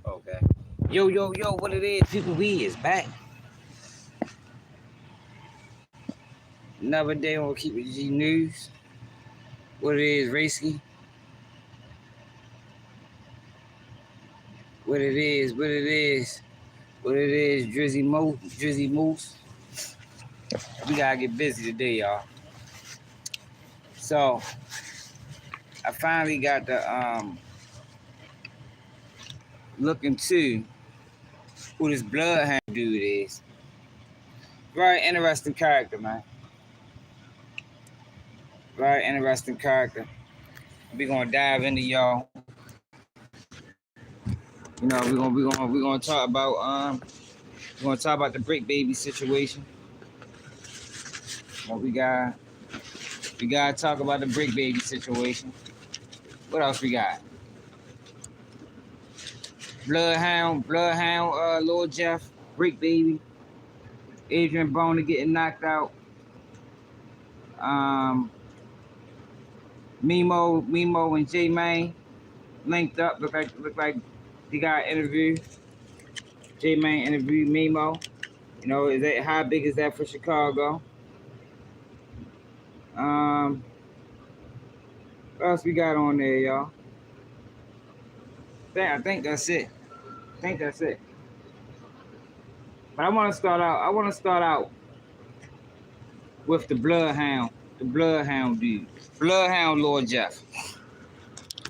Okay. Yo, what it is, people, we is back. Another day on Keep It G News. What it is, Racy? What it is, Drizzy Moose. We gotta get busy today, y'all. So, I finally got to look into who this Bloodhound dude is. Very interesting character, man. Very interesting character. We're gonna dive into y'all. You know, we're gonna talk about the Bricc baby situation. What we gotta talk about the Bricc baby situation. What else we got? Bloodhound, Lil Jeff, Bricc baby, Adrien Broner getting knocked out. Mimo and J Mane linked up. Look like they got an interview. J Mane interviewed Mimo. You know, is that how big is that for Chicago? What else we got on there, y'all? I think that's it. But I want to start out with the Bloodhound dude, Bloodhound Lord Jeff.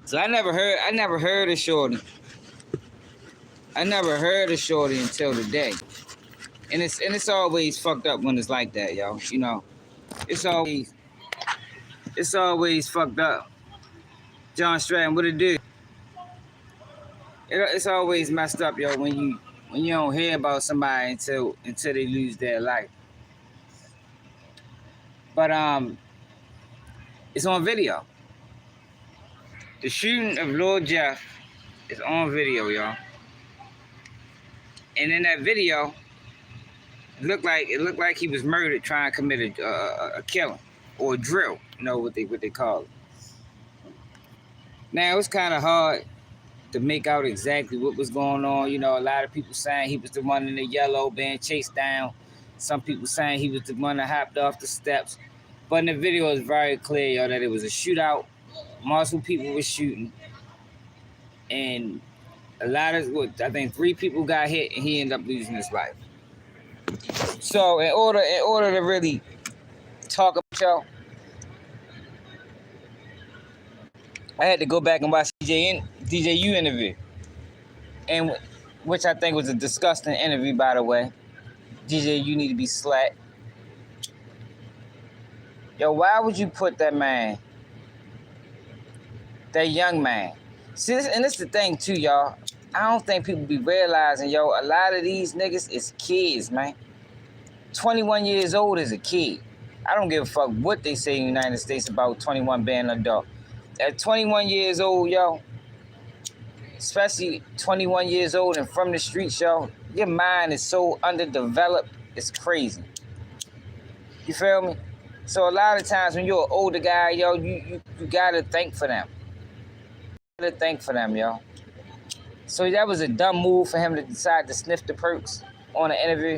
So I never heard of Shorty. Until today, and it's always fucked up when it's like that, y'all. You know, it's always fucked up. John Stratton, what it do? It's always messed up, yo, when you don't hear about somebody until they lose their life. But it's on video. The shooting of Lord Jeff is on video, y'all. And in that video, it looked like he was murdered trying to commit a killing or a drill. You know what they call it. Now it's kind of hard to make out exactly what was going on. You know, a lot of people saying he was the one in the yellow being chased down. Some people saying he was the one that hopped off the steps. But in the video, it's very clear, y'all, that it was a shootout. Multiple people were shooting. And I think 3 people got hit, and he ended up losing his life. So in order to really talk about y'all, I had to go back and watch DJU interview, and which I think was a disgusting interview, by the way. DJU need to be slapped. Yo, why would you put that man, that young man? See, and this is the thing too, y'all. I don't think people be realizing, yo, a lot of these niggas is kids, man. 21 years old is a kid. I don't give a fuck what they say in the United States about 21 being an adult. At 21 years old, yo, especially 21 years old and from the streets, yo, your mind is so underdeveloped, it's crazy. You feel me? So a lot of times when you're an older guy, yo, you gotta think for them. Yo. So that was a dumb move for him to decide to sniff the perks on an interview.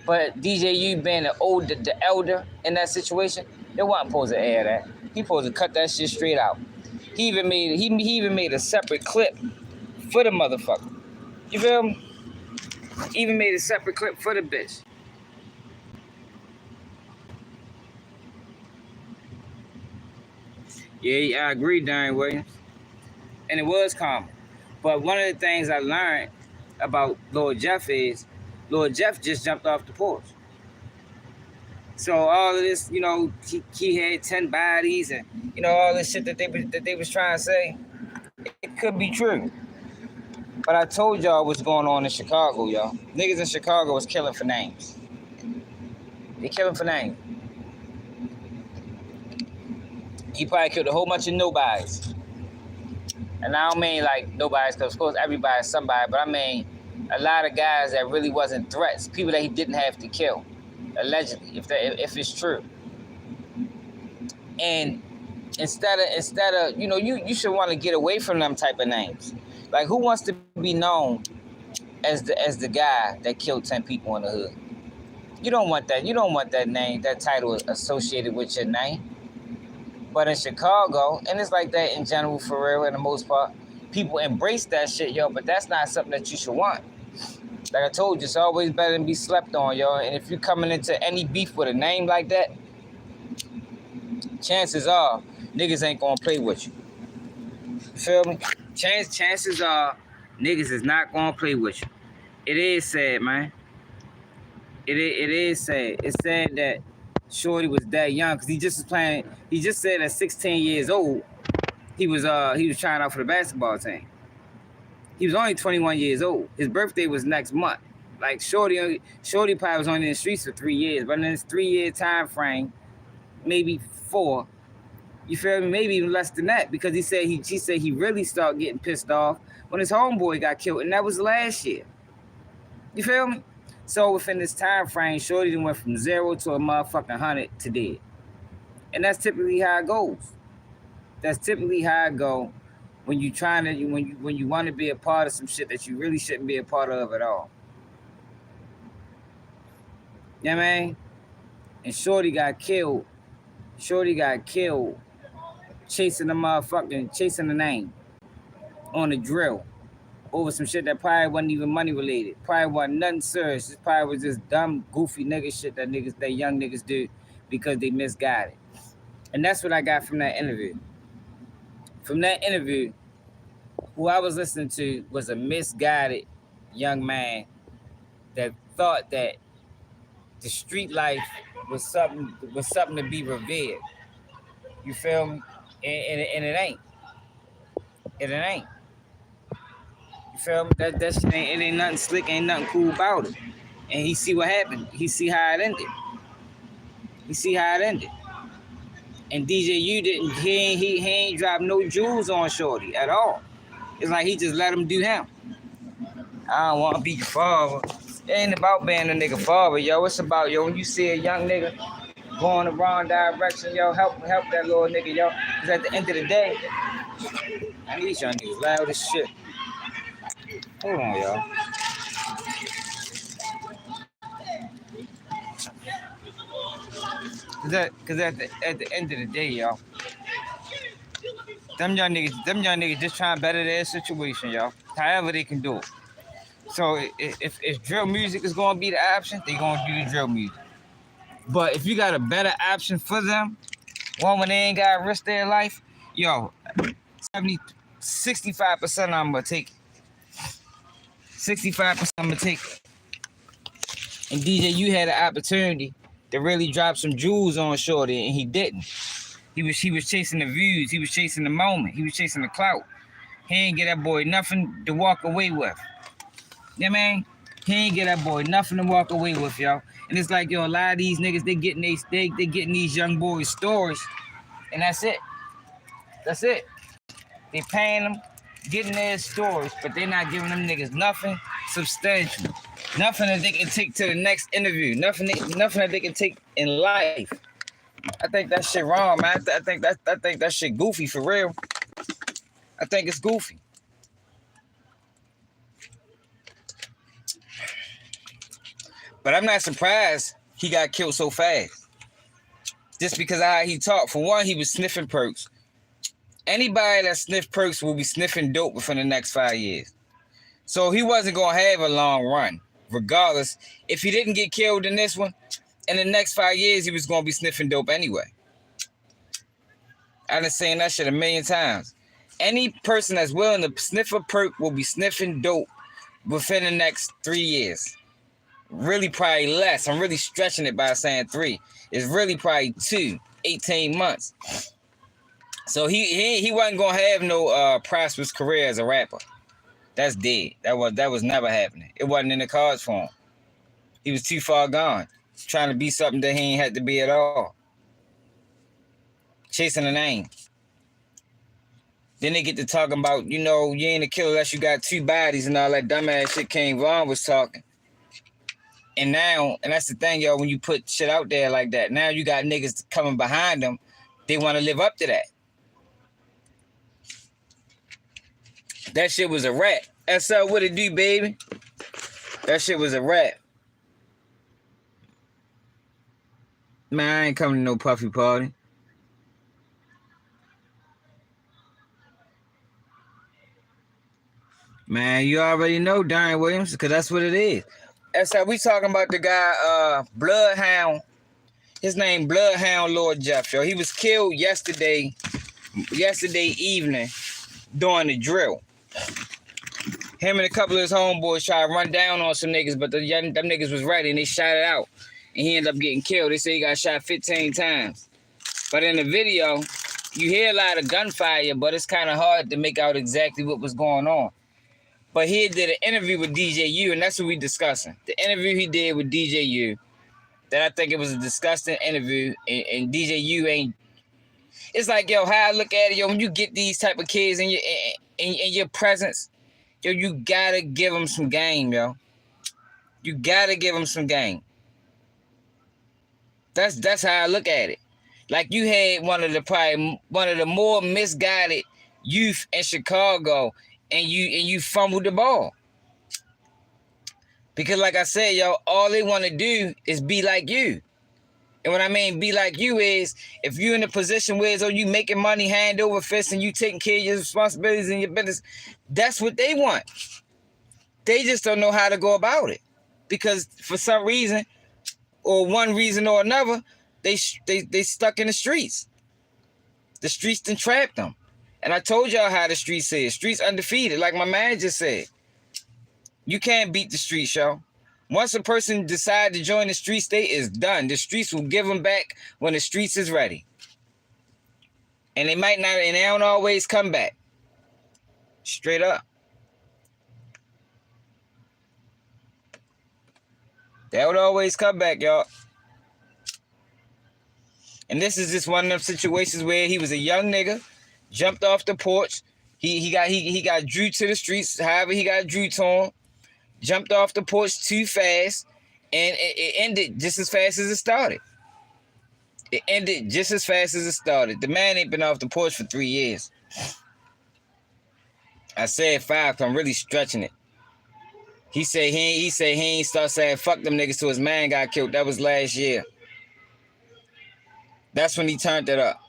But DJU being the elder in that situation, they wasn't supposed to air that. He supposed to cut that shit straight out. He even made a separate clip for the motherfucker. You feel me? Even made a separate clip for the bitch. Yeah, I agree, Darren Williams. And it was common. But one of the things I learned about Lord Jeff is Lord Jeff just jumped off the porch. So all of this, you know, he had 10 bodies and, you know, all this shit that they was trying to say, it could be true. But I told y'all what's going on in Chicago, y'all. Niggas in Chicago is killing for names. They killing for names. He probably killed a whole bunch of nobodies. And I don't mean like nobodies, because of course everybody's somebody, but I mean a lot of guys that really wasn't threats, people that he didn't have to kill, allegedly, if it's true. And instead of you should want to get away from them type of names. Like, who wants to be known as the guy that killed 10 people in the hood? You don't want that. You don't want that name, that title associated with your name. But in Chicago, and it's like that in general for real, in the most part, people embrace that shit, yo. But that's not something that you should want. Like I told you, it's always better than be slept on, yo. And if you're coming into any beef with a name like that, chances are niggas ain't gonna play with you. Feel me? Chances are niggas is not gonna play with you. It is sad, man. It is sad. It's sad that Shorty was that young, because he just said at 16 years old, he was trying out for the basketball team. He was only 21 years old. His birthday was next month. Like, Shorty probably was only in the streets for 3 years, but in this 3-year time frame, maybe 4, you feel me? Maybe even less than that, because she said he really started getting pissed off when his homeboy got killed, and that was last year. You feel me? So within this time frame, Shorty went from 0 to a motherfucking 100 to dead. And that's typically how it goes. That's typically how it go when you when you want to be a part of some shit that you really shouldn't be a part of at all. You know what I mean? And Shorty got killed chasing the name on the drill over some shit that probably wasn't even money related. Probably wasn't nothing serious. It probably was just dumb, goofy nigga shit that young niggas do because they misguided. And that's what I got from that interview. From that interview, who I was listening to was a misguided young man that thought that the street life was something to be revered. You feel me? And it ain't. It ain't. You feel me? That shit ain't nothing slick, ain't nothing cool about it. And he see what happened. He see how it ended. And DJ he ain't dropped no jewels on Shorty at all. It's like he just let him do him. I don't want to be your father. It ain't about being a nigga father, yo. It's about, yo, when you see a young nigga going the wrong direction, yo, help that little nigga, yo. Because at the end of the day, I need these young niggas loud as shit. Hold on, y'all. Cause at the end of the day, y'all, them young niggas just trying to better their situation, y'all. However they can do it. So if drill music is gonna be the option, they gonna do the drill music. But if you got a better option for them, one when they ain't gotta risk their life, yo, 65% of them gonna take it. 65% I'm gonna take it. And DJ, you had an opportunity to really drop some jewels on Shorty, and he didn't. He was chasing the views, he was chasing the moment, he was chasing the clout. He ain't get that boy nothing to walk away with. You know what I mean? He ain't get that boy nothing to walk away with, y'all. And it's like, yo, a lot of these niggas, they getting these young boys stories, and that's it. That's it. They paying them, getting their stories, but they're not giving them niggas nothing substantial. Nothing that they can take to the next interview. Nothing that they can take in life. I think that shit wrong, man. I think that shit goofy for real. I think it's goofy. But I'm not surprised he got killed so fast. Just because of how he talked. For one, he was sniffing perks. Anybody that sniffed perks will be sniffing dope within the next 5 years. So he wasn't going to have a long run. Regardless, if he didn't get killed in this one, in the next 5 years, he was going to be sniffing dope anyway. I've been saying that shit a million times. Any person that's willing to sniff a perk will be sniffing dope within the next 3 years. Really probably less. I'm really stretching it by saying 3. It's really probably 18 months. So he wasn't going to have no prosperous career as a rapper. That's dead. That was never happening. It wasn't in the cards for him. He was too far gone. Trying to be something that he ain't had to be at all. Chasing a name. Then they get to talking about, you know, you ain't a killer unless you got 2 bodies and all that dumbass shit King Von was talking. And now, and that's the thing, yo, when you put shit out there like that, now you got niggas coming behind them. They want to live up to that. That shit was a rap. That's up what it do, baby. That shit was a rap. Man, I ain't coming to no puffy party. Man, you already know Darren Williams, because that's what it is. That's how we talking about the guy, Bloodhound. His name Bloodhound Lil Jeff, yo. He was killed yesterday evening during the drill. Him and a couple of his homeboys tried to run down on some niggas, but them niggas was ready and they shot it out. And he ended up getting killed. They say he got shot 15 times. But in the video, you hear a lot of gunfire, but it's kind of hard to make out exactly what was going on. But he did an interview with DJU, and that's what we discussing. The interview he did with DJU, that I think it was a disgusting interview, and DJU ain't. It's like, yo, how I look at it, yo, when you get these type of kids in your presence, yo, you gotta give them some game, yo. You gotta give them some game. That's how I look at it. Like you had one of the more misguided youth in Chicago, and you fumbled the ball. Because like I said, yo, all they want to do is be like you. And what I mean be like you is, if you're in a position where you making money hand over fist and you taking care of your responsibilities and your business, that's what they want. They just don't know how to go about it. Because for some reason, or one reason or another, they stuck in the streets. The streets done trapped them. And I told y'all how the streets is. Streets undefeated, like my man just said. You can't beat the streets, yo. Once a person decides to join the streets, they is done. The streets will give them back when the streets is ready. And they might not, and they don't always come back. Straight up. They don't always come back, y'all. And this is just one of them situations where he was a young nigga, jumped off the porch. He got drew to the streets, however he got drew to him. Jumped off the porch too fast, and it ended just as fast as it started. It ended just as fast as it started. The man ain't been off the porch for 3 years. I said 5, because I'm really stretching it. He said he ain't start saying fuck them niggas till his man got killed. That was last year. That's when he turned it up.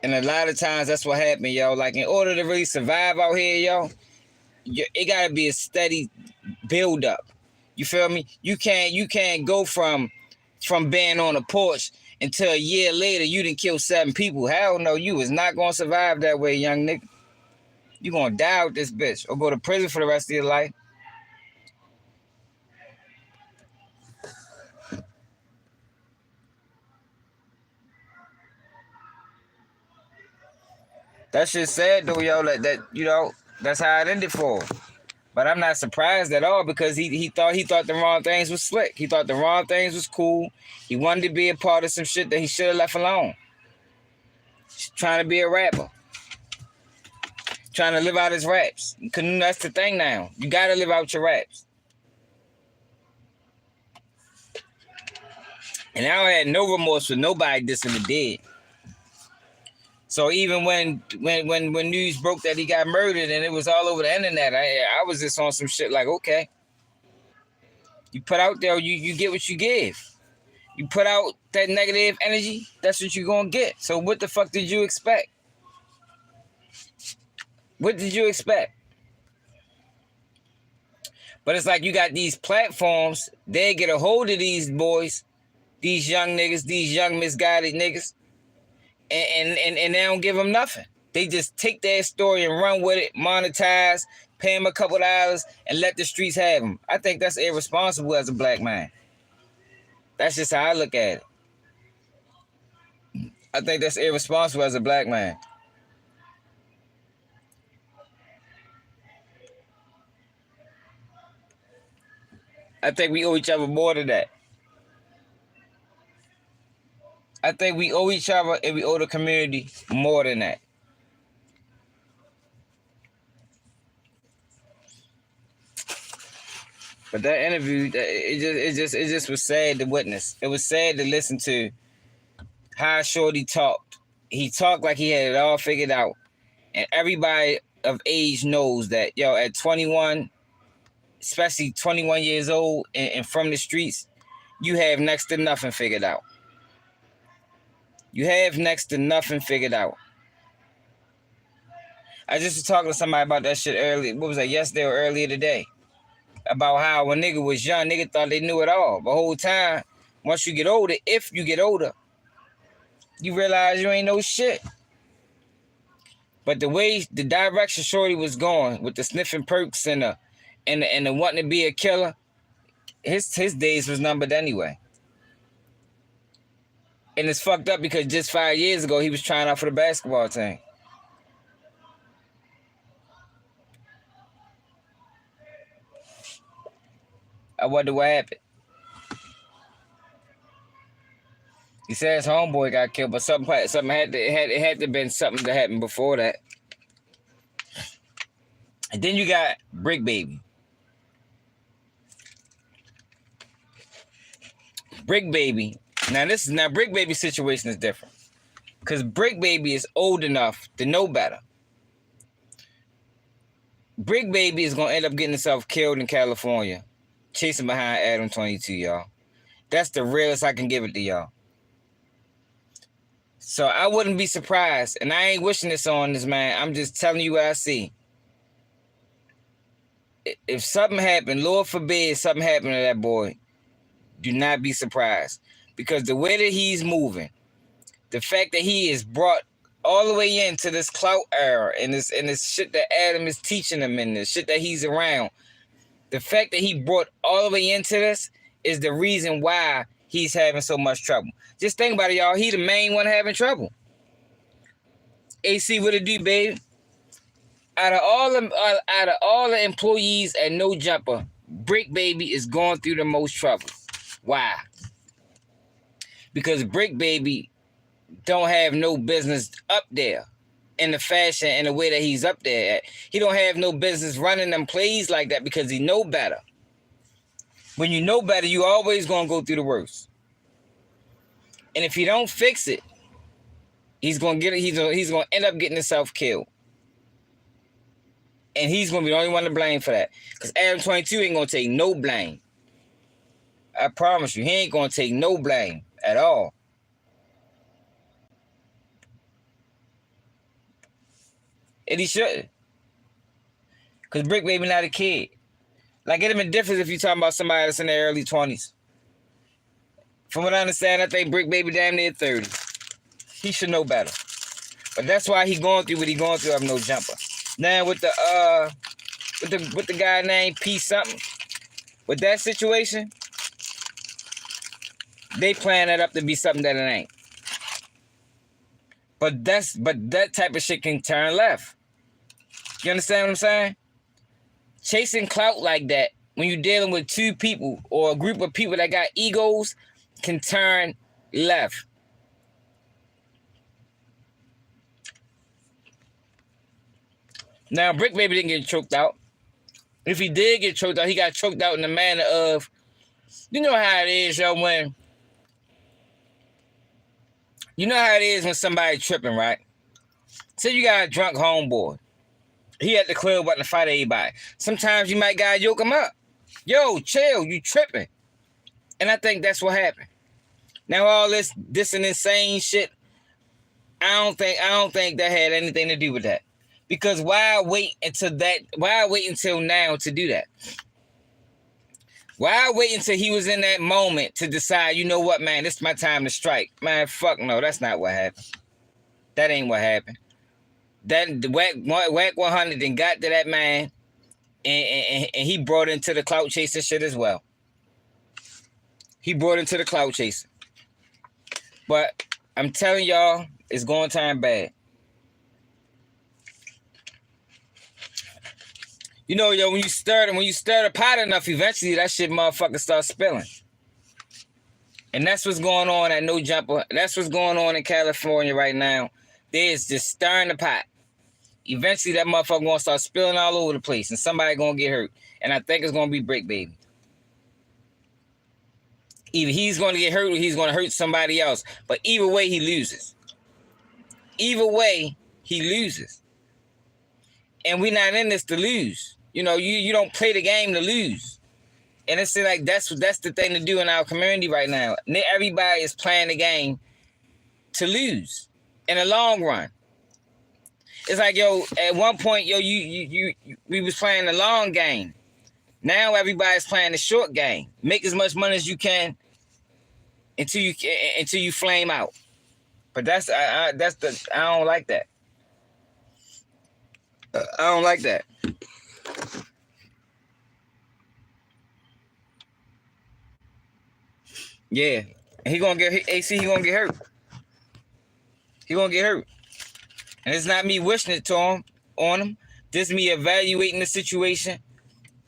And a lot of times that's what happened, yo. Like, in order to really survive out here, yo, it gotta be a steady build up. You feel me? You can't go from being on a porch until a year later you done killed 7 people. Hell no, you is not gonna survive that way, young nigga. You gonna die with this bitch or go to prison for the rest of your life. That shit sad though, yo. Like that, you know, that's how it ended for him. But I'm not surprised at all, because he thought the wrong things was slick. He thought the wrong things was cool. He wanted to be a part of some shit that he should have left alone. He's trying to be a rapper. Trying to live out his raps. That's the thing now. You gotta live out your raps. And I don't have no remorse for nobody dissing the dead. So even when news broke that he got murdered and it was all over the internet, I was just on some shit like, okay. You put out there, you get what you give. You put out that negative energy, that's what you're gonna get. So what the fuck did you expect? What did you expect? But it's like you got these platforms, they get a hold of these boys, these young niggas, these young misguided niggas, and they don't give them nothing. They just take their story and run with it, monetize, pay them a couple dollars, and let the streets have them. I think that's irresponsible as a black man. That's just how I look at it. I think that's irresponsible as a black man. I think we owe each other more than that. I think we owe each other and we owe the community more than that. But that interview, it just was sad to witness. It was sad to listen to how short he talked. He talked like he had it all figured out. And everybody of age knows that, yo, at 21, especially 21 years old and from the streets, you have next to nothing figured out. You have next to nothing figured out. I just was talking to somebody about that shit earlier. What was that, yesterday or earlier today? About how when nigga was young, nigga thought they knew it all. The whole time, once you get older, if you get older, you realize you ain't no shit. But the way, the direction Shorty was going with the sniffing perks and the wanting to be a killer, his days was numbered anyway. And it's fucked up because just 5 years ago, he was trying out for the basketball team. I wonder what happened. He said his homeboy got killed, but something had to have been something that happened before that. And then you got Bricc Baby. Bricc Baby. Now Bricc Baby's situation is different. Because Bricc Baby is old enough to know better. Bricc Baby is gonna end up getting himself killed in California, chasing behind Adam 22, y'all. That's the realest I can give it to y'all. So I wouldn't be surprised, and I ain't wishing this on this man. I'm just telling you what I see. If something happened, Lord forbid something happened to that boy, do not be surprised. Because the way that he's moving, the fact that he is brought all the way into this clout era and this shit that Adam is teaching him and the shit that he's around, the fact that he brought all the way into this is the reason why he's having so much trouble. Just think about it, y'all. He the main one having trouble. AC, what it do, baby? Out of all the employees at No Jumper, Bricc Baby is going through the most trouble. Why? Because Bricc Baby don't have no business up there in the fashion and the way that he's up there at. He don't have no business running them plays like that because he know better. When you know better, you always gonna go through the worst. And if you don't fix it, he's gonna end up getting himself killed. And he's gonna be the only one to blame for that. Because Adam 22 ain't gonna take no blame. I promise you, he ain't gonna take no blame at all. And he shouldn't. Because Bricc Baby not a kid. Like, it'd have been different if you're talking about somebody that's in their early 20s. From what I understand, I think Bricc Baby damn near 30. He should know better. But that's why he going through what he going through of No Jumper. Now with the guy named P something, with that situation, they plan that up to be something that it ain't. But that type of shit can turn left. You understand what I'm saying? Chasing clout like that, when you're dealing with two people or a group of people that got egos, can turn left. Now, Bricc Baby didn't get choked out. If he did get choked out, he got choked out in the manner of, you know how it is, yo, when somebody tripping, right? Say you got a drunk homeboy. He at the club wanting to fight everybody. Sometimes you might gotta yoke him up. Yo, chill, you tripping. And I think that's what happened. Now all this and insane shit, I don't think that had anything to do with that. Because why wait until now to do that? Why wait until he was in that moment to decide, you know what, man, this is my time to strike? Man, fuck no, that's not what happened. That ain't what happened. That the whack 100 then got to that man and he brought into the clout chasing shit as well. He brought into the clout chasing. But I'm telling y'all, it's going to turn bad. You know, yo, when you stir the pot enough, eventually that shit motherfucker starts spilling. And that's what's going on at No Jumper. That's what's going on in California right now. There's just stirring the pot. Eventually that motherfucker gonna start spilling all over the place and somebody gonna get hurt. And I think it's gonna be Bricc Baby. Either he's gonna get hurt or he's gonna hurt somebody else. But either way, he loses. Either way, he loses. And we're not in this to lose. You know, you don't play the game to lose. And it's like that's the thing to do in our community right now. Everybody is playing the game to lose in the long run. It's like, yo, at one point, yo, we was playing the long game. Now everybody's playing the short game. Make as much money as you can until you flame out. But I don't like that. I don't like that. Yeah, he gonna get AC. He gonna get hurt. He gonna get hurt. And it's not me wishing it on him. This is me evaluating the situation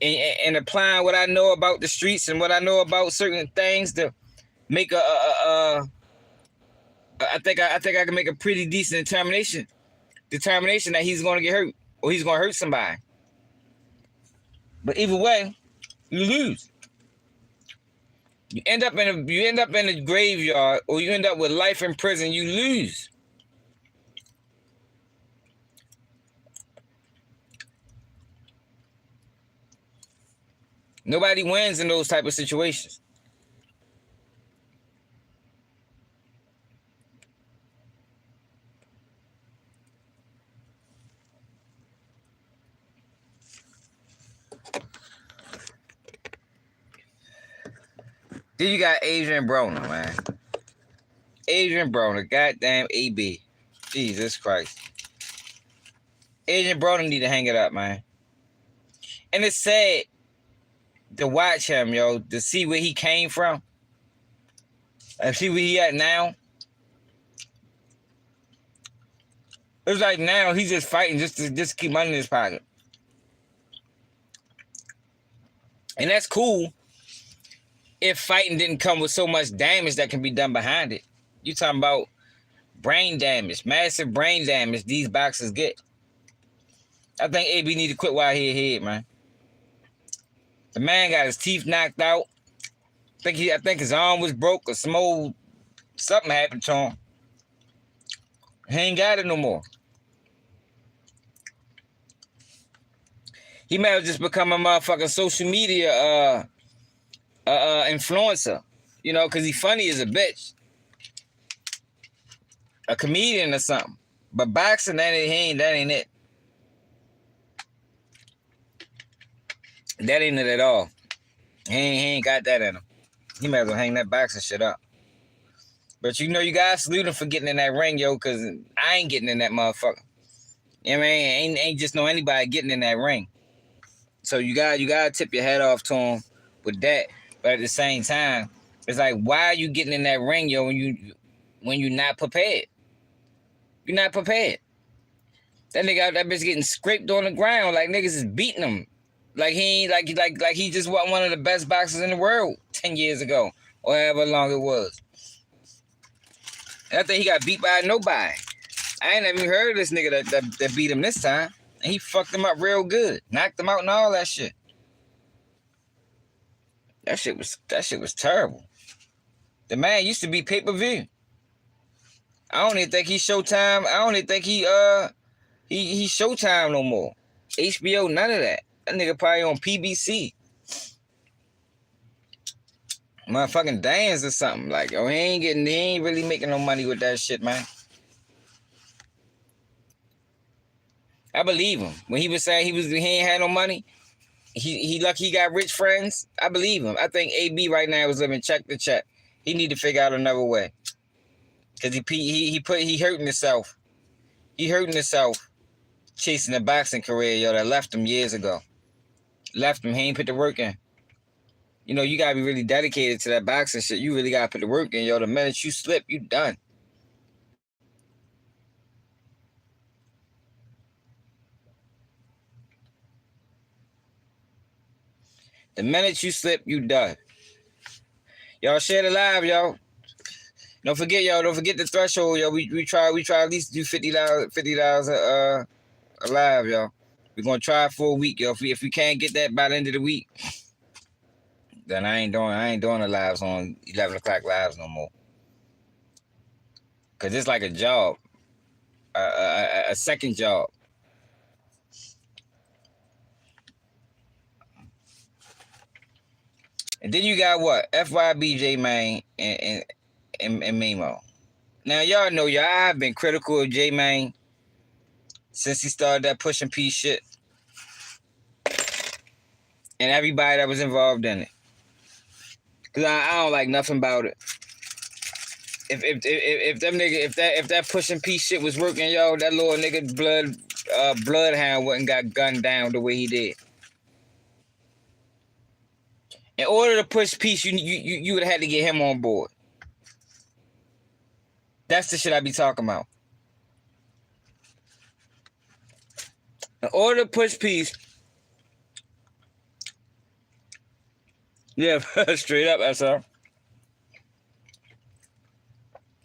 and applying what I know about the streets and what I know about certain things to make I think I can make a pretty decent determination that he's gonna get hurt or he's gonna hurt somebody. But either way, you lose. You end up in a graveyard or you end up with life in prison. You lose. Nobody wins in those type of situations. Then you got Adrien Broner, man. Adrien Broner, goddamn AB. Jesus Christ. Adrien Broner need to hang it up, man. And it's sad to watch him, yo, to see where he came from. And see where he at now. It's like now he's just fighting just to keep money in his pocket. And that's cool if fighting didn't come with so much damage that can be done behind it. You talking about brain damage, massive brain damage these boxers get. I think AB need to quit while he ahead, man. The man got his teeth knocked out. I think his arm was broke or something happened to him. He ain't got it no more. He might have just become a motherfucking social media influencer, you know, because he's funny as a bitch. A comedian or something. But boxing, that ain't it. That ain't it at all. He ain't got that in him. He might as well hang that boxing shit up. But you know, you guys salute him for getting in that ring, yo, because I ain't getting in that motherfucker. You know what I mean? Ain't just know anybody getting in that ring. So you gotta tip your head off to him with that. But at the same time, it's like, why are you getting in that ring, yo, when you're not prepared? You're not prepared. That nigga out that bitch getting scraped on the ground like niggas is beating him. Like he ain't like he just wasn't one of the best boxers in the world 10 years ago or however long it was. And I think he got beat by nobody. I ain't even heard of this nigga that beat him this time. And he fucked him up real good. Knocked him out and all that shit. That shit was terrible. The man used to be pay-per-view. I don't even think he Showtime. I don't even think he Showtime no more. HBO, none of that. That nigga probably on PBC. Motherfucking dance or something. Like, oh, he ain't really making no money with that shit, man. I believe him. When he was saying he ain't had no money, he lucky he got rich friends. I believe him. I think AB right now is living check to check. He need to figure out another way. Cause he hurting himself. He hurting himself chasing a boxing career, yo, that left him years ago. Left him. He ain't put the work in. You know, you gotta be really dedicated to that boxing shit. You really gotta put the work in, yo. The minute you slip, you done. The minute you slip, you done. Y'all share the live, y'all. Don't forget, y'all. Don't forget the threshold, y'all. We try at least do $50 a live, y'all. We're gonna try for a week, yo. If we can't get that by the end of the week, then I ain't doing the lives on 11 o'clock lives no more. Cause it's like a job, a second job. And then you got what? FYBJ, man, and Mimo. Now, y'all know, I've been critical of J, man, since he started that pushing P shit. And everybody that was involved in it. Because I don't like nothing about it. If that pushing P shit was working, yo, that little nigga Bloodhound wouldn't got gunned down the way he did. In order to push peace, you would have had to get him on board. That's the shit I be talking about. In order to push peace, yeah, straight up, SR.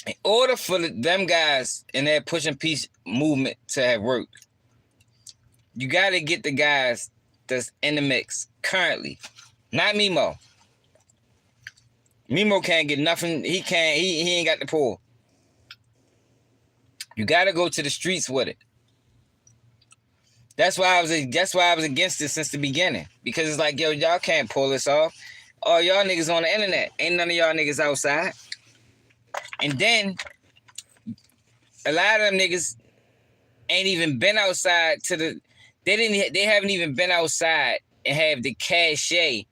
In order for them guys in that pushing peace movement to have worked, you got to get the guys that's in the mix currently, not Mimo. Mimo can't get nothing. He can't. He ain't got the pull. You got to go to the streets with it. That's why I was against it since the beginning, because it's like, yo, y'all can't pull this off. All y'all niggas on the internet. Ain't none of y'all niggas outside. And then a lot of them niggas ain't even been outside they haven't even been outside and have the cachet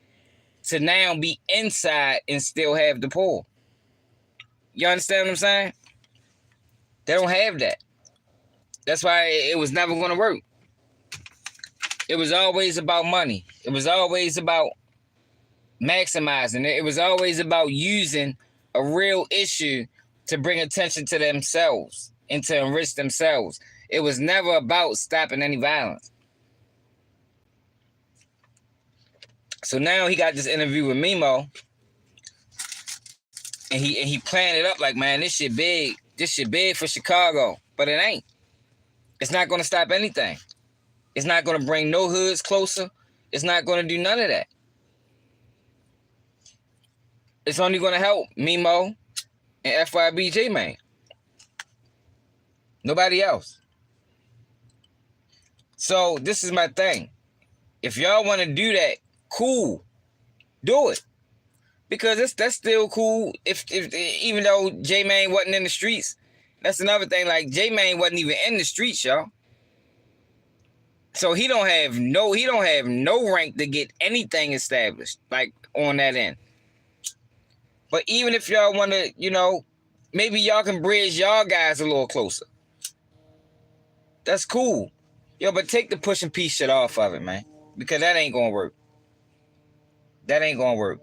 to now be inside and still have the pull. You understand what I'm saying? They don't have that. That's why it was never going to work. It was always about money. It was always about maximizing. It was always about using a real issue to bring attention to themselves and to enrich themselves. It was never about stopping any violence. So now he got this interview with Mimo, and he planned it up like, man, this shit big. This shit big for Chicago. But it ain't. It's not going to stop anything. It's not going to bring no hoods closer. It's not going to do none of that. It's only going to help Mimo and FYBJ, man. Nobody else. So this is my thing. If y'all want to do that, cool. Do it. Because that's still cool. If even though J-Man wasn't in the streets, that's another thing. Like, J-Man wasn't even in the streets, y'all. So he don't have no rank to get anything established, like, on that end. But even if y'all want to, maybe y'all can bridge y'all guys a little closer. That's cool. Yo, but take the pushing P shit off of it, man. Because that ain't gonna work. That ain't gonna work.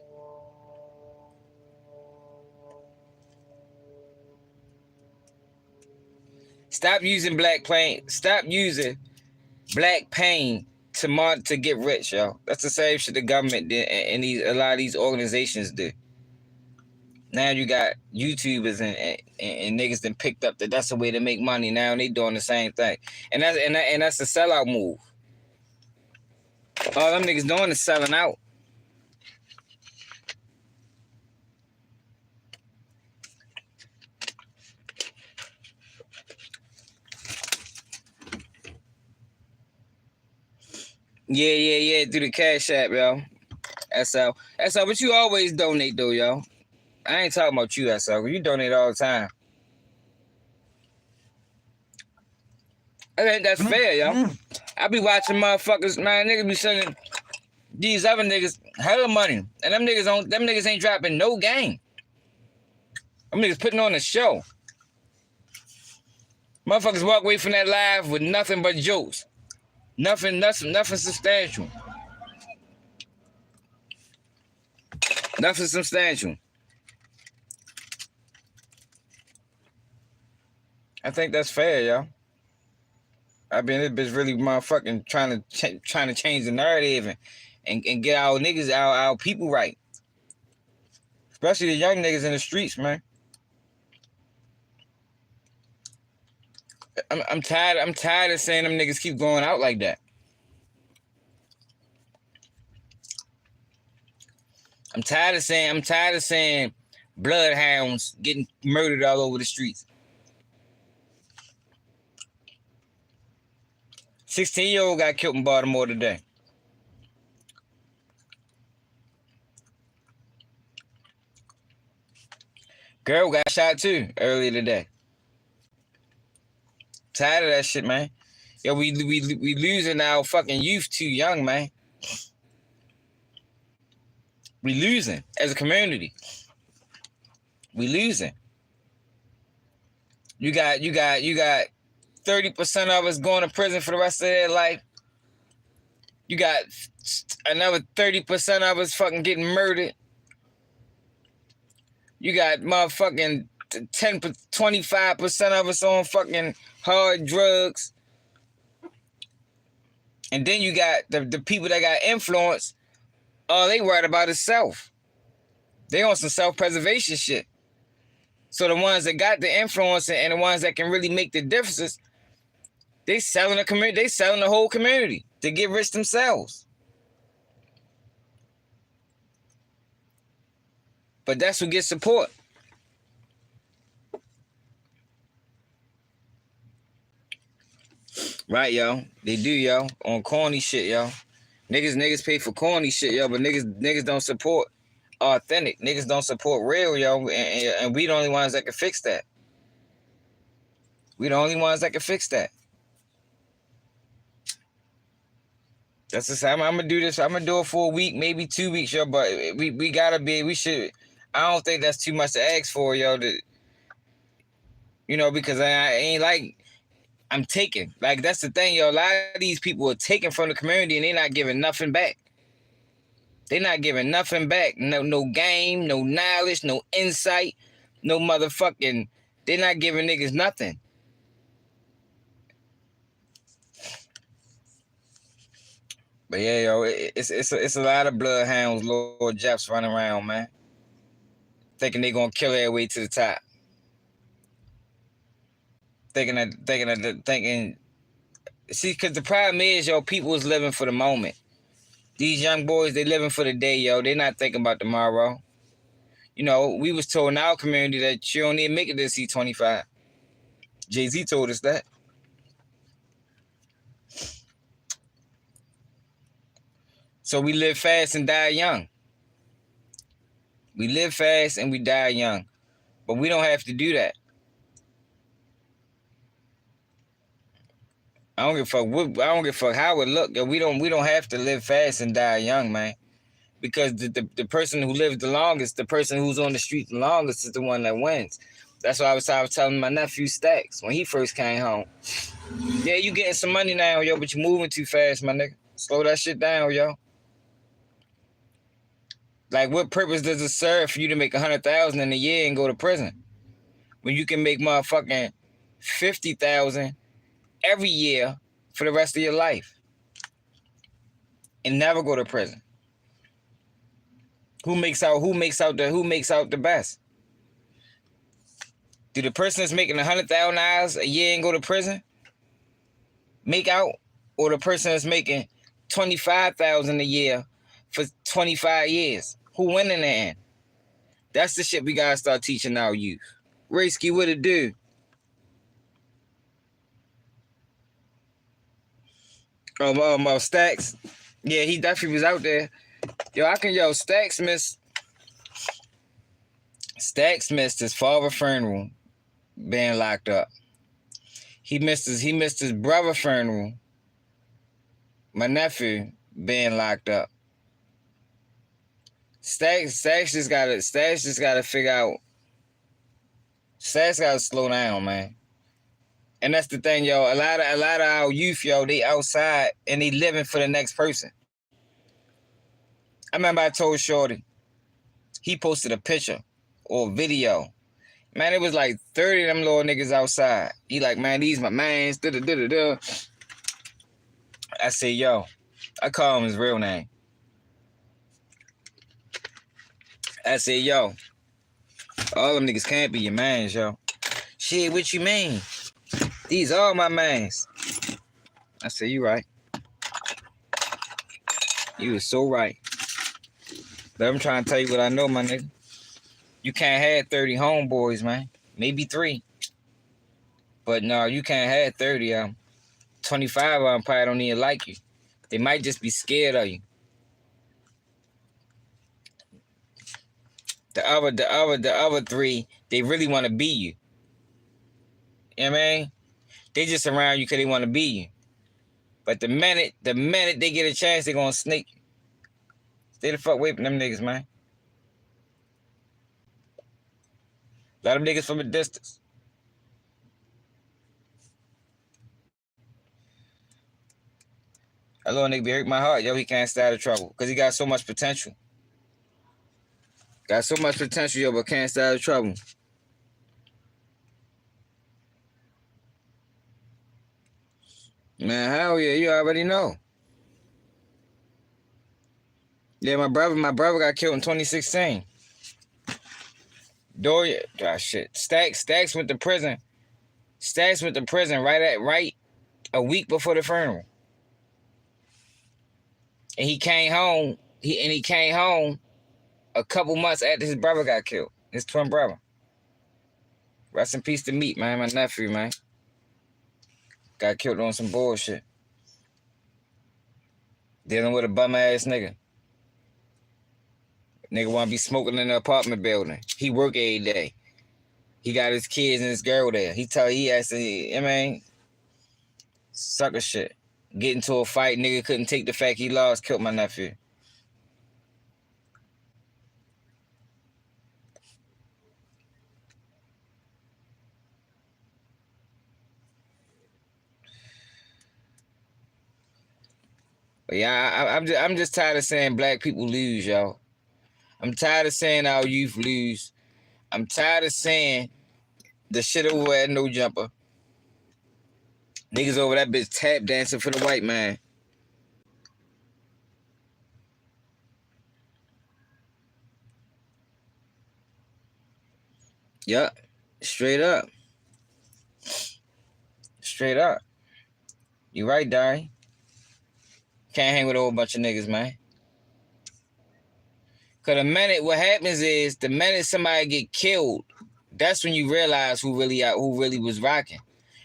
Stop using black pain to get rich, yo. That's the same shit the government did and a lot of these organizations do. Now you got YouTubers and niggas that picked up that's the way to make money. Now they doing the same thing, and that's a sellout move. All them niggas doing is selling out. Yeah, through the Cash App, yo. SL, but you always donate though, yo. I ain't talking about you, SL. You donate all the time. I think that's fair, yo. I be watching motherfuckers, man. Niggas be sending these other niggas hella money, and them niggas ain't dropping no game. Them niggas putting on a show. Motherfuckers walk away from that live with nothing but jokes. Nothing substantial. Nothing substantial. I think that's fair, yo. I mean, this bitch really motherfucking trying to change the narrative and get our niggas, our people right. Especially the young niggas in the streets, man. I'm tired of saying them niggas keep going out like that. I'm tired of saying bloodhounds getting murdered all over the streets. 16-year-old got killed in Baltimore today. Girl got shot too earlier today. Tired of that shit, man. Yo, we losing our fucking youth too young, man. We losing as a community. We losing. You got 30% of us going to prison for the rest of their life. You got another 30% of us fucking getting murdered. You got motherfucking 25% of us on fucking hard drugs. And then you got the people that got influence. All they worried about is self. They on some self-preservation shit. So the ones that got the influence and the ones that can really make the differences, they selling the community. They selling the whole community to get rich themselves. But that's who gets support. Right, yo. They do, yo. On corny shit, yo. Niggas pay for corny shit, yo, but niggas don't support authentic. Niggas don't support real, yo, and we the only ones that can fix that. We the only ones that can fix that. That's just I'm gonna do this. I'm gonna do it for a week, maybe 2 weeks, yo. But we gotta be. We should. I don't think that's too much to ask for, yo. Because I ain't like I'm taking. Like that's the thing, yo. A lot of these people are taking from the community and they're not giving nothing back. They're not giving nothing back. No game, no knowledge, no insight, no motherfucking. They're not giving niggas nothing. But yeah, yo, it's a lot of bloodhounds, Lord Jeffs running around, man, thinking they gonna kill their way to the top. Thinking. See, because the problem is, yo, people is living for the moment. These young boys, they living for the day, yo. They not thinking about tomorrow. We was told in our community that you don't even make it to C25. Jay-Z told us that. So we live fast and die young. We live fast and we die young. But we don't have to do that. I don't give a fuck how it look. Yo, we don't have to live fast and die young, man. Because the person who lives the longest, the person who's on the street the longest is the one that wins. That's why I was telling my nephew Stacks when he first came home. Yeah, you getting some money now, yo, but you moving too fast, my nigga. Slow that shit down, yo. Like, what purpose does it serve for you to make 100,000 in a year and go to prison when you can make motherfucking 50,000 every year for the rest of your life and never go to prison? Who makes out the best? Do the person that's making $100,000 a year and go to prison make out, or the person that's making $25,000 a year for 25 years? Who win in the end? That's the shit we gotta start teaching our youth. Raysky, what it do? Stacks. Yeah, he definitely was out there. Stacks missed his father's funeral being locked up. He missed his brother's funeral, my nephew, being locked up. Stacks just gotta figure out. Stacks gotta slow down, man. And that's the thing, yo. A lot of our youth, yo, they outside and they living for the next person. I remember I told Shorty, he posted a picture or a video. Man, it was like 30 of them little niggas outside. He like, man, these my mans. I say, yo, I call him his real name. I say, yo, all them niggas can't be your mans, yo. Shit, what you mean? These are my mans. I say, you right. You was so right. But I'm trying to tell you what I know, my nigga. You can't have 30 homeboys, man. Maybe 3. But no, you can't have 30 of them. 25 of them probably don't even like you. They might just be scared of you. The other three, they really want to be you. You know what I mean? They just around you because they want to be you. But the minute they get a chance, they gonna snake you. Stay the fuck away from them niggas, man. Let them niggas from a distance. That little nigga be hurt my heart, yo. He can't stay out of trouble because he got so much potential. Got so much potential, yo, but can't stay out of trouble. Man, hell yeah, you already know. Yeah, my brother got killed in 2016. Doria, shit. Stacks went to prison. Stacks went to prison right a week before the funeral. And he came home. He came home a couple months after his brother got killed. His twin brother. Rest in peace to Meat, man. My nephew, man. Got killed on some bullshit. Dealing with a bum ass nigga. Nigga wanna be smoking in the apartment building. He work every day. He got his kids and his girl there. He has to, I mean, sucker shit. Get into a fight, nigga couldn't take the fact he lost, killed my nephew. But yeah, I'm just tired of saying black people lose, y'all. I'm tired of saying our youth lose. I'm tired of saying the shit over at No Jumper. Niggas over that bitch tap dancing for the white man. Yup. Straight up. Straight up. You right, Dari. Can't hang with a whole bunch of niggas, man. Cause what happens is the minute somebody get killed, that's when you realize who really was rocking.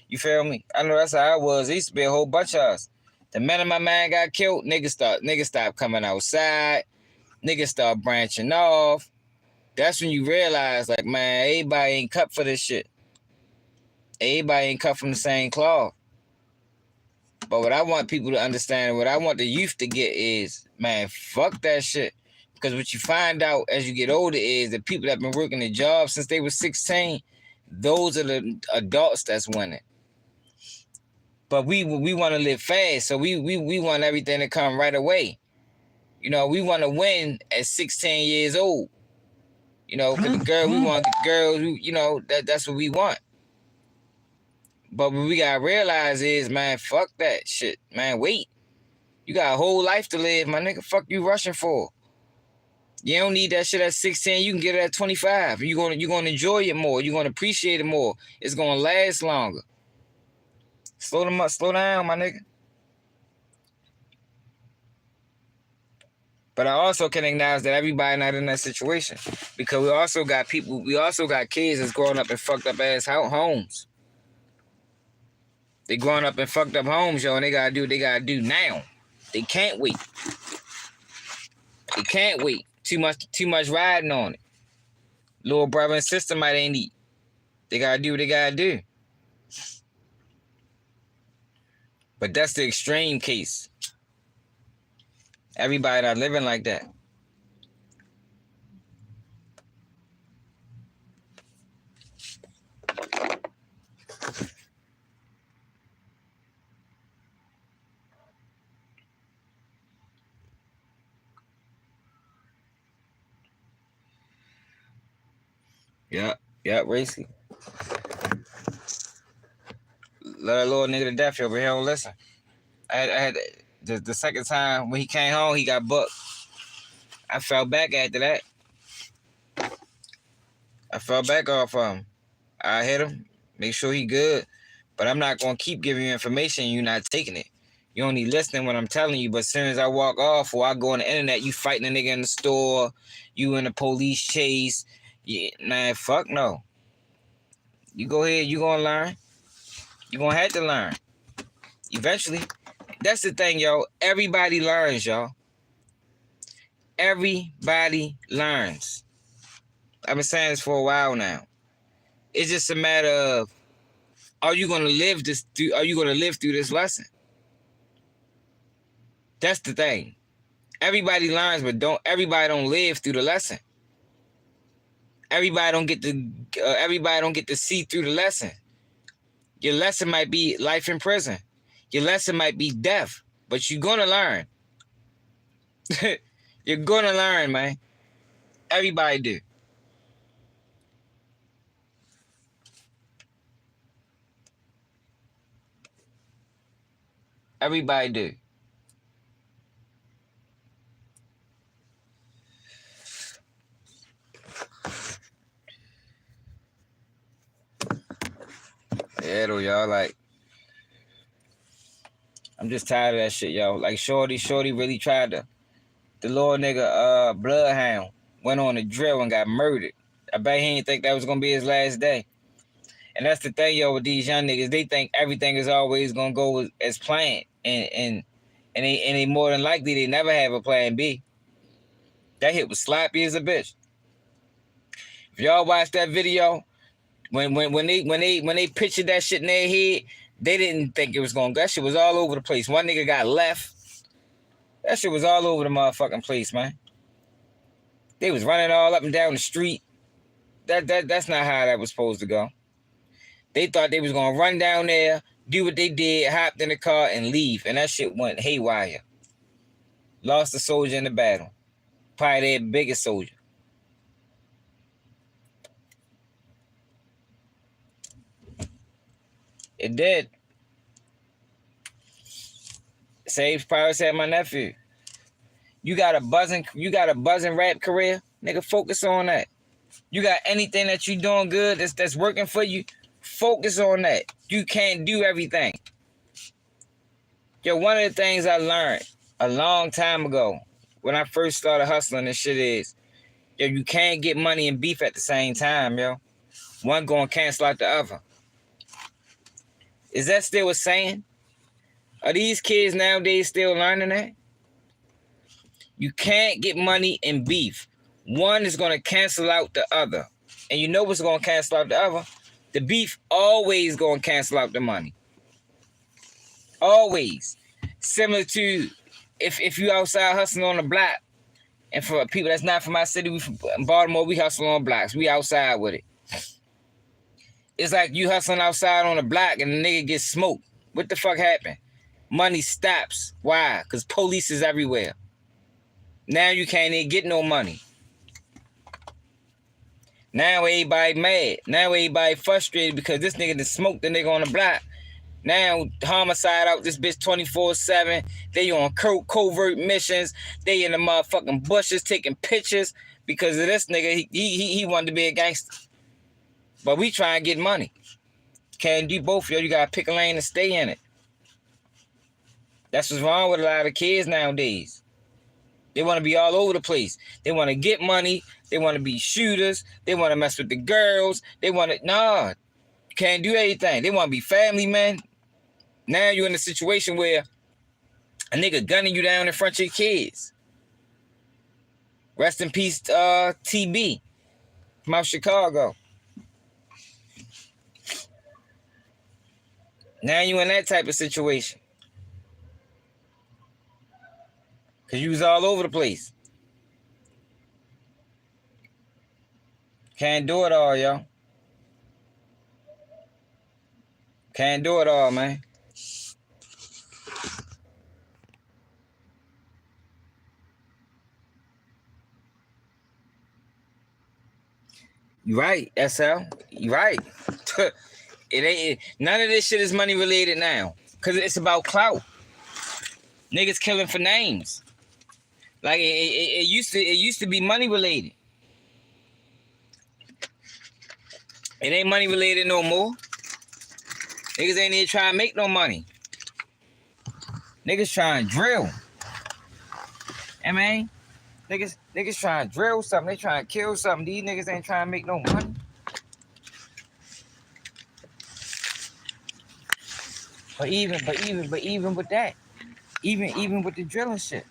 You feel me? I know that's how I was. There used to be a whole bunch of us. The minute my man got killed, niggas stop coming outside. Niggas start branching off. That's when you realize, like, man, everybody ain't cut for this shit. Everybody ain't cut from the same cloth. But what I want people to understand, what I want the youth to get is, man, fuck that shit. Because what you find out as you get older is that people that have been working a job since they were 16, those are the adults that's winning. But we want to live fast, so we want everything to come right away. You know, we want to win at 16 years old. You know, because the girl, we want the girls, you know, that's what we want. But what we got to realize is, man, fuck that shit. Man, wait. You got a whole life to live, my nigga. Fuck you rushing for. You don't need that shit at 16. You can get it at 25. You're gonna enjoy it more. You're gonna appreciate it more. It's gonna last longer. Slow down, my nigga. But I also can acknowledge that everybody not in that situation. Because we also got kids that's growing up in fucked up ass homes. They growing up in fucked up homes, yo, and they gotta do what they gotta do now. They can't wait. They can't wait. Too much riding on it. Little brother and sister might ain't eat. They gotta do what they gotta do. But that's the extreme case. Everybody not living like that. Yep, racy. Let that little nigga to death over here don't listen. I had the second time when he came home, he got booked. I fell back after that. I fell back off him. I hit him, make sure he good. But I'm not gonna keep giving you information and you not taking it. You only listening when I'm telling you, but as soon as I walk off or I go on the internet, you fighting a nigga in the store, you in a police chase. Yeah, nah, fuck no. You go ahead, you gonna learn. You gonna have to learn. Eventually. That's the thing, yo. Everybody learns, y'all. Everybody learns. I've been saying this for a while now. It's just a matter of, are you gonna live this through? Are you gonna live through this lesson? That's the thing. Everybody learns, but everybody don't live through the lesson. Everybody don't get to see through the lesson. Your lesson might be life in prison. Your lesson might be death, but you're gonna learn. You're gonna learn, man. Everybody do. Everybody do. Yeah, though, y'all. Like, I'm just tired of that shit, y'all. Like, Shorty really tried to. The little nigga, Bloodhound, went on a drill and got murdered. I bet he didn't think that was gonna be his last day. And that's the thing, yo, with these young niggas. They think everything is always gonna go as planned, and they more than likely they never have a plan B. That hit was sloppy as a bitch. If y'all watch that video, when they pictured that shit in their head, they didn't think it was gonna go. That shit was all over the place. One nigga got left. That shit was all over the motherfucking place, man. They was running all up and down the street. That's not how that was supposed to go. They thought they was gonna run down there, do what they did, hopped in the car, and leave. And that shit went haywire. Lost a soldier in the battle. Probably their biggest soldier. It did. Sage probably said, my nephew, you got a buzzing rap career, nigga. Focus on that. You got anything that you doing good that's working for you, focus on that. You can't do everything. Yo, one of the things I learned a long time ago when I first started hustling this shit is, yo, you can't get money and beef at the same time, yo. One gonna cancel out the other. Is that still a saying? Are these kids nowadays still learning that? You can't get money and beef. One is going to cancel out the other. And you know what's going to cancel out the other? The beef always going to cancel out the money. Always. Similar to if you outside hustling on the block, and for people that's not from my city, we from Baltimore, we hustle on blocks. We outside with it. It's like you hustling outside on the block and the nigga gets smoked. What the fuck happened? Money stops. Why? Because police is everywhere. Now you can't even get no money. Now everybody mad. Now everybody frustrated because this nigga done smoked the nigga on the block. Now homicide out this bitch 24/7. They on covert missions. They in the motherfucking bushes taking pictures because of this nigga. He wanted to be a gangster. But we try and get money. Can't do both, yo. You gotta pick a lane and stay in it. That's what's wrong with a lot of kids nowadays. They want to be all over the place. They want to get money. They want to be shooters. They want to mess with the girls. They want to, nah, you can't do anything. They want to be family, man. Now you're in a situation where a nigga gunning you down in front of your kids. Rest in peace, TB from out Chicago. Now you in that type of situation. Because you was all over the place. Can't do it all, yo. Can't do it all, man. You right, SL. You right. It ain't none of this shit is money related now. Cause it's about clout. Niggas killing for names. Like it used to be money related. It ain't money related no more. Niggas ain't even trying to make no money. Niggas trying to drill. I mean, niggas trying to drill something. They trying to kill something. These niggas ain't trying to make no money. But even with that, even with the drilling shit,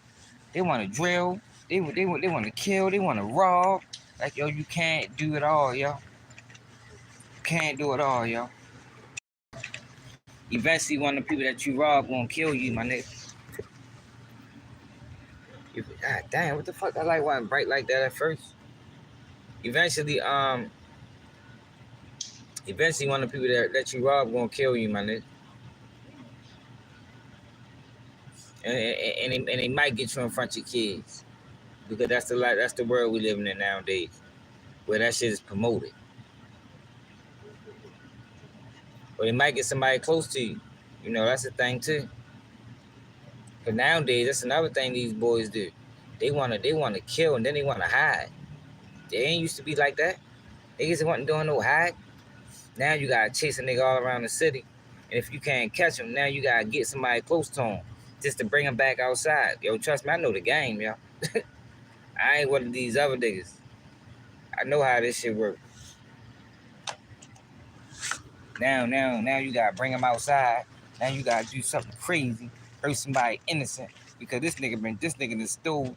they want to drill. They want to kill. They want to rob. Like, yo, you can't do it all, yo. Can't do it all, yo. Eventually, one of the people that you rob gonna kill you, my nigga. God damn, what the fuck? I like wasn't bright like that at first. Eventually, one of the people that you rob gonna kill you, my nigga. And they might get you in front of your kids. Because that's the world we living in nowadays. Where that shit is promoted. Or they might get somebody close to you. You know, that's the thing too. But nowadays, that's another thing these boys do. They wanna kill and then they wanna hide. They ain't used to be like that. Niggas wasn't doing no hide. Now you gotta chase a nigga all around the city. And if you can't catch him, now you gotta get somebody close to him just to bring him back outside. Yo, trust me, I know the game, yo. I ain't one of these other niggas. I know how this shit works. Now you gotta bring him outside. Now you gotta do something crazy, hurt somebody innocent because this nigga done stole,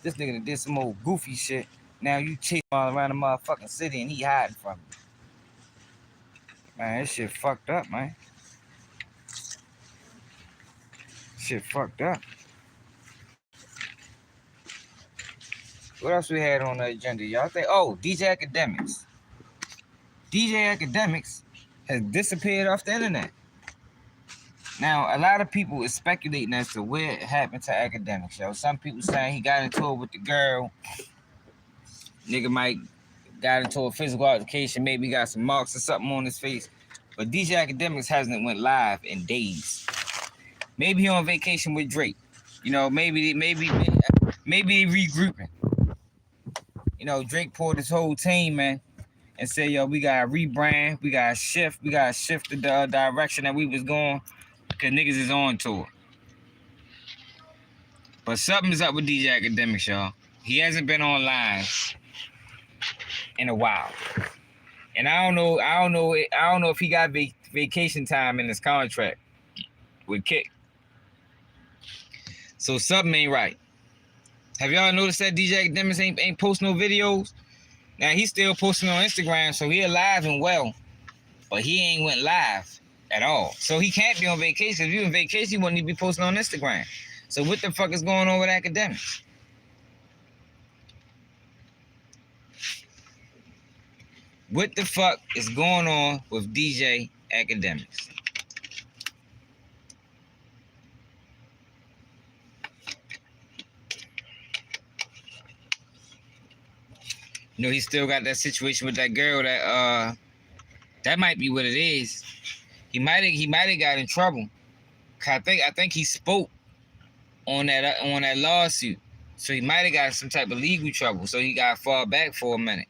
this nigga done did some old goofy shit. Now you chase him all around the motherfucking city and he hiding from you. Man, this shit fucked up, man. Shit fucked up. What else we had on the agenda, y'all? Think? Oh, DJ Akademiks. DJ Akademiks has disappeared off the internet. Now, a lot of people is speculating as to where it happened to Akademiks, yo. Some people saying he got into it with the girl. Nigga might got into a physical altercation, maybe got some marks or something on his face. But DJ Akademiks hasn't went live in days. Maybe he on vacation with Drake. You know, maybe regrouping. You know, Drake pulled his whole team, man, and said, yo, we gotta rebrand, we gotta shift the direction that we was going, because niggas is on tour. But something's up with DJ Akademiks, y'all. He hasn't been online in a while. And I don't know if he got vacation time in his contract with Kick. So something ain't right. Have y'all noticed that DJ Akademiks ain't posting no videos? Now he's still posting on Instagram, so he alive and well, but he ain't went live at all. So he can't be on vacation. If you in vacation, you wouldn't even be posting on Instagram. So what the fuck is going on with Akademiks? What the fuck is going on with DJ Akademiks? You know, he still got that situation with that girl that might be what it is. He might have got in trouble. I think he spoke on that lawsuit. So he might have got some type of legal trouble. So he got far back for a minute.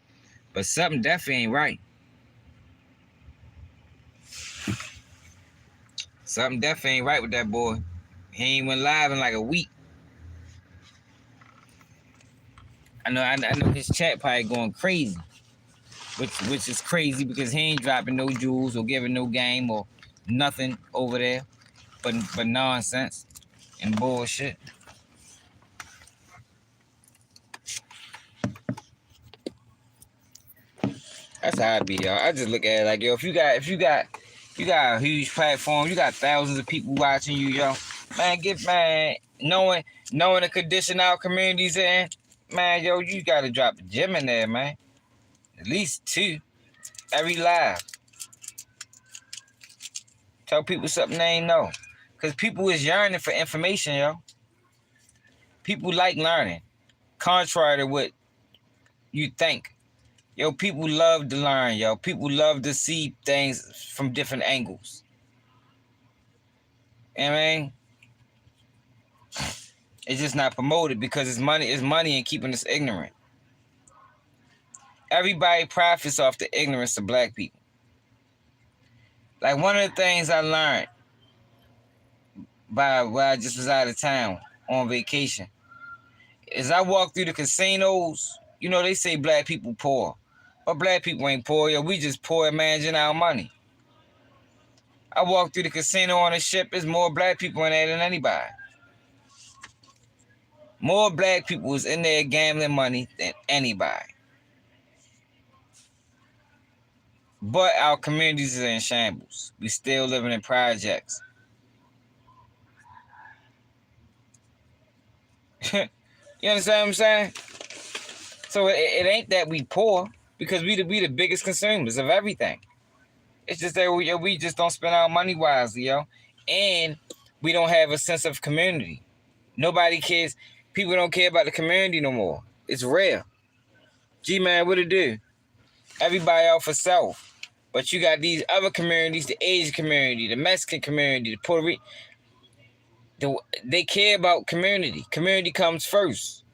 But something definitely ain't right. Something definitely ain't right with that boy. He ain't went live in like a week. I know his chat probably going crazy. Which is crazy because he ain't dropping no jewels or giving no game or nothing over there. But nonsense and bullshit. That's how I be, y'all. I just look at it like, yo, if you got a huge platform, you got thousands of people watching you, yo. Man, knowing the condition our community's in, man, yo, you gotta drop a gem in there, man. At least 2 every live. Tell people something they ain't know. Cause people is yearning for information, yo. People like learning. Contrary to what you think. Yo, people love to learn, yo. People love to see things from different angles. You know what I mean? It's just not promoted because it's money in keeping us ignorant. Everybody profits off the ignorance of black people. Like one of the things I learned while I just was out of town on vacation is I walked through the casinos. You know, they say black people poor. But black people ain't poor, yo. We just poor at managing our money. I walked through the casino on a ship. There's more black people in there than anybody. More black people was in there gambling money than anybody. But our communities are in shambles. We still living in projects. You understand what I'm saying? So it ain't that we poor, because we the biggest consumers of everything. It's just that we just don't spend our money wisely, yo. And we don't have a sense of community. Nobody cares. People don't care about the community no more. It's rare. G-Man, what it do? Everybody out for self. But you got these other communities, the Asian community, the Mexican community, the Puerto Rican. They care about community. Community comes first.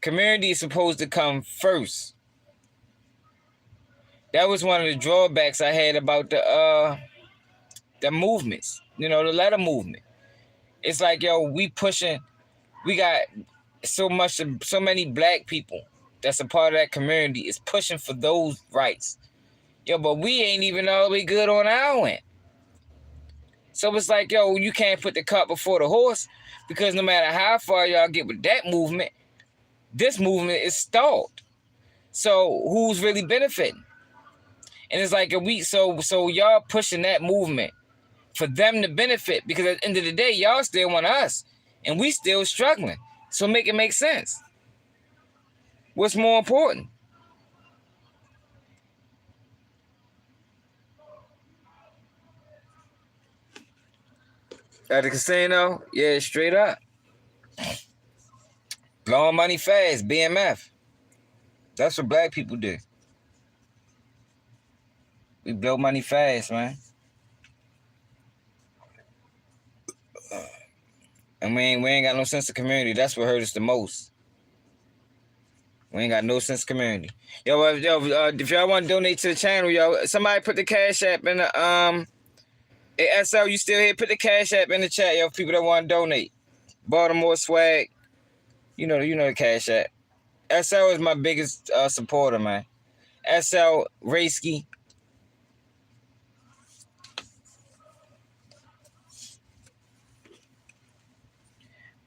Community is supposed to come first. That was one of the drawbacks I had about the movements. You know, the letter movement. It's like, yo, we got so many black people that's a part of that community is pushing for those rights. Yo, but we ain't even all the way good on our end. So it's like, yo, you can't put the cart before the horse, because no matter how far y'all get with that movement, this movement is stalled. So who's really benefiting? And it's like so y'all pushing that movement for them to benefit, because at the end of the day, y'all still want us, and we still struggling. So make it make sense. What's more important? At the casino? Yeah, straight up. Blowing money fast, BMF. That's what black people do. We blow money fast, man. And we ain't got no sense of community. That's what hurt us the most. We ain't got no sense of community. Yo, if y'all want to donate to the channel, yo, somebody put the Cash App in the Hey, SL, you still here? Put the Cash App in the chat, yo, for people that want to donate. Baltimore swag. You know the Cash App. SL is my biggest supporter, man. SL Raisky.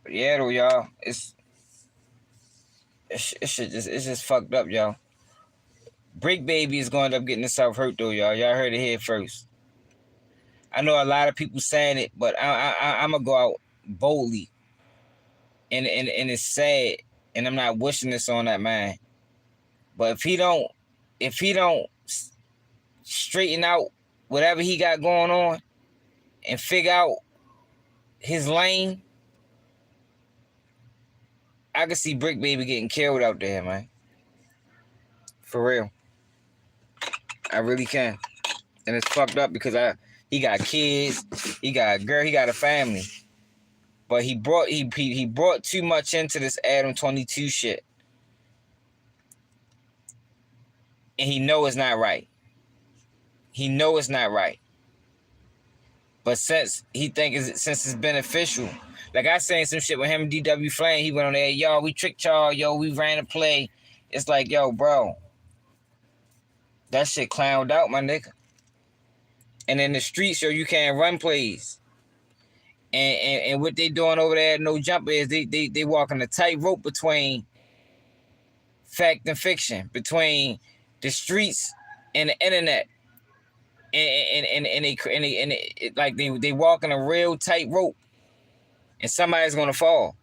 But yeah, though, y'all, it's just fucked up, y'all. Bricc Baby is going to end up getting himself hurt, though, y'all. Y'all heard it here first. I know a lot of people saying it, but I'm gonna go out boldly, and it's sad, and I'm not wishing this on that man. But if he don't straighten out whatever he got going on and figure out his lane, I can see Bricc Baby getting killed out there, man. For real. I really can. And it's fucked up because he got kids, he got a girl, he got a family. But he brought too much into this Adam 22 shit. And he know it's not right. He know it's not right. But since it's beneficial, like I seen some shit with him and DW Flame, he went on there, yo, we tricked y'all, yo, we ran a play. It's like, yo, bro, that shit clowned out, my nigga. And in the streets, yo, you can't run plays. And what they doing over there at No Jumper is they walking a tightrope between fact and fiction, between the streets and the internet. And they walking a real tightrope. And somebody's gonna fall.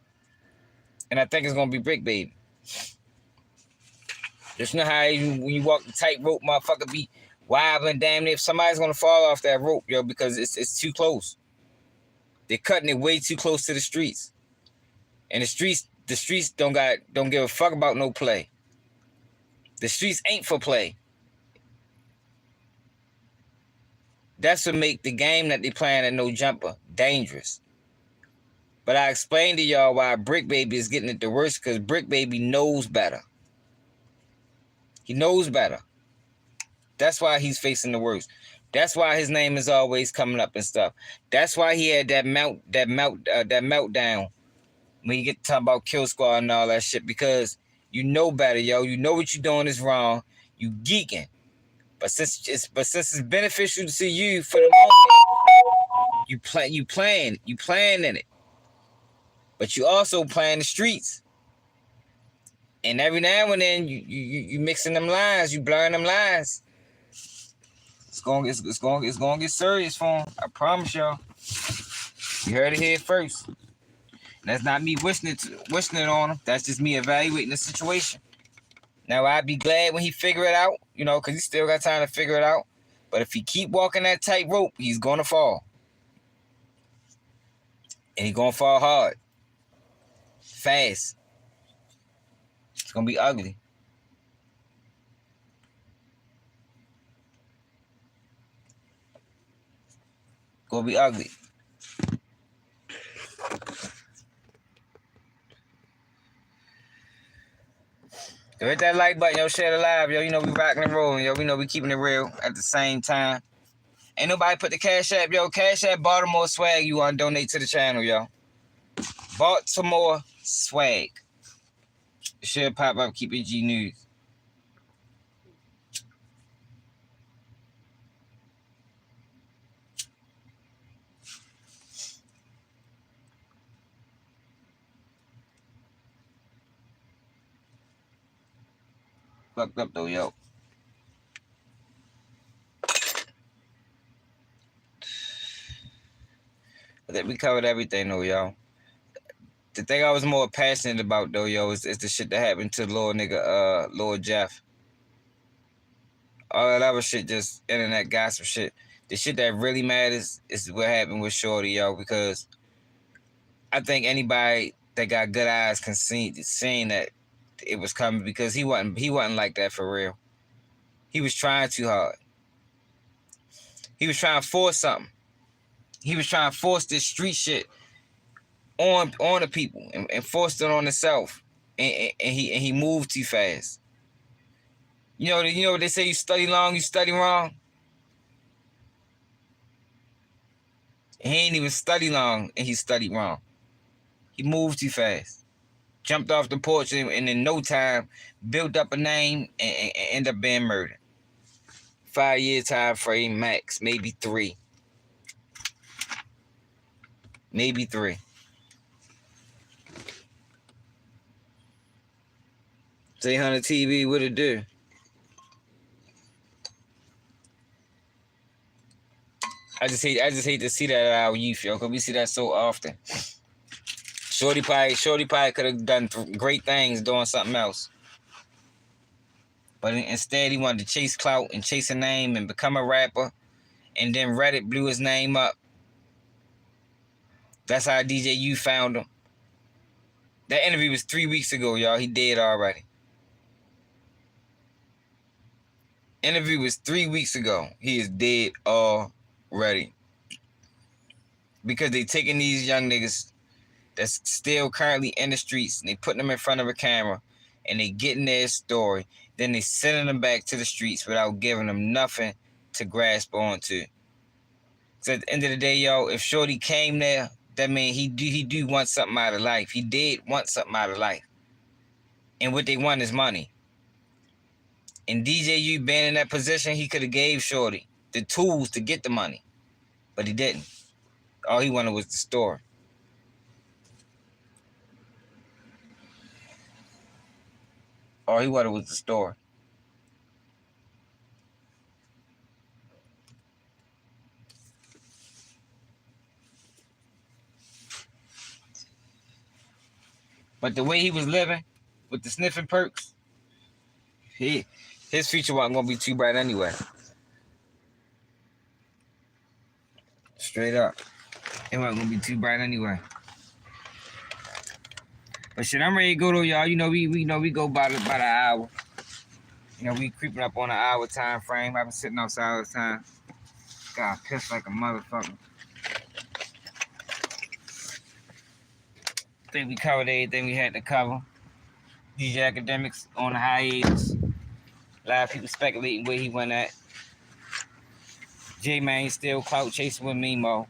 And I think it's gonna be Bricc Baby. Just know how when you walk the tightrope, motherfucker be wobbling damn near. Somebody's gonna fall off that rope, yo, because it's too close. They're cutting it way too close to the streets. And the streets don't give a fuck about no play. The streets ain't for play. That's what make the game that they playing at No Jumper dangerous. But I explained to y'all why Bricc Baby is getting it the worst, because Bricc Baby knows better. He knows better. That's why he's facing the worst. That's why his name is always coming up and stuff. That's why he had that meltdown when you get to talk about Kill Squad and all that shit, because you know better, yo. You know what you're doing is wrong. You geeking. But since it's beneficial to you for the moment, you playing in it. But you also playing the streets. And every now and then you mixing them lines, you blurring them lines. It's gonna get serious for him. I promise y'all. You heard it here first. That's not me wishing it on him. That's just me evaluating the situation. Now I'd be glad when he figure it out, you know, because he still got time to figure it out. But if he keep walking that tightrope, he's gonna fall. And he's gonna fall hard. Fast. It's gonna be ugly. Gonna be ugly. So hit that like button, yo, share the live, yo. You know we rocking and rolling, yo. We know we keeping it real at the same time. Ain't nobody put the Cash App, yo. Cash App Baltimore swag. You want to donate to the channel, yo. Baltimore swag. It should pop up. Keep it G News. Fucked up though, yo. I think we covered everything though, yo. The thing I was more passionate about though, yo, is the shit that happened to the little nigga, Lord Jeff. All that other shit, just internet gossip shit. The shit that really matters is what happened with Shorty, yo, because I think anybody that got good eyes can see seeing that it was coming, because he wasn't like that for real. He was trying too hard. He was trying to force something. He was trying to force this street shit on the people and forced it on himself. And he moved too fast. You know what they say, you study long, you study wrong. He ain't even study long and he studied wrong. He moved too fast. Jumped off the porch and in no time built up a name and ended up being murdered. 5-year time frame max, maybe 3. Maybe 3. Say 100 TV, what it do? I just hate to see that at our youth, yo, because we see that so often. Shorty probably could have done great things doing something else. But instead, he wanted to chase clout and chase a name and become a rapper. And then Reddit blew his name up. That's how DJ U found him. That interview was 3 weeks ago, y'all. He dead already. Interview was 3 weeks ago. He is dead already. Because they taking these young niggas that's still currently in the streets and they putting them in front of a camera and they getting their story. Then they sending them back to the streets without giving them nothing to grasp onto. So at the end of the day, yo, if Shorty came there, that means he do want something out of life. He did want something out of life. And what they want is money. And DJ U being in that position, he could have gave Shorty the tools to get the money. But he didn't. All he wanted was the story. All he wanted was the story. But the way he was living, with the sniffing perks, his future wasn't gonna be too bright anyway. Straight up, it wasn't gonna be too bright anyway. But shit, I'm ready to go though, y'all. You know we go by the hour. You know we creeping up on an hour time frame. I've been sitting outside all the time. Got pissed like a motherfucker. I think we covered everything we had to cover. DJ Akademiks on the hiatus. A lot of people speculating where he went at. J-Man still clout chasing with Memo.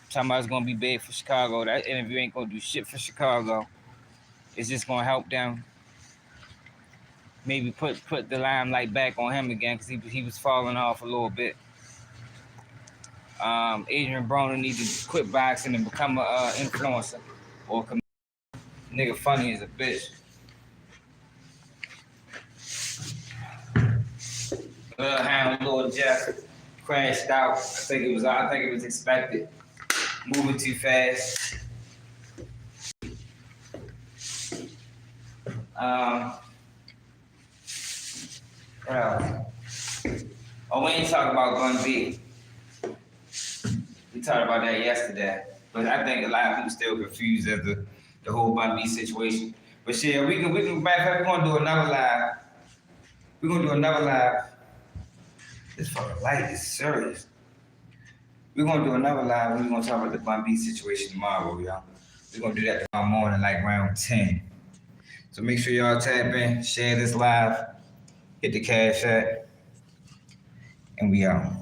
Talking about it's going to be big for Chicago. That interview ain't going to do shit for Chicago. It's just going to help them. Maybe put the limelight back on him again because he was falling off a little bit. Adrien Broner needs to quit boxing and become an influencer or nigga funny as a bitch. Bloodhound Lil crashed out. I think it was expected. Moving too fast. What else? Oh, we ain't talking about Gun B. We talked about that yesterday. But I think a lot of people still confused as the whole Bun B situation. But shit, we can matter of fact, we're gonna do another live. We're gonna do another live. This fucking light is serious. We're gonna do another live and we're gonna talk about the Bun B situation tomorrow, y'all. We're gonna do that tomorrow morning, like around 10. So make sure y'all tap in, share this live, hit the cash app, and we out.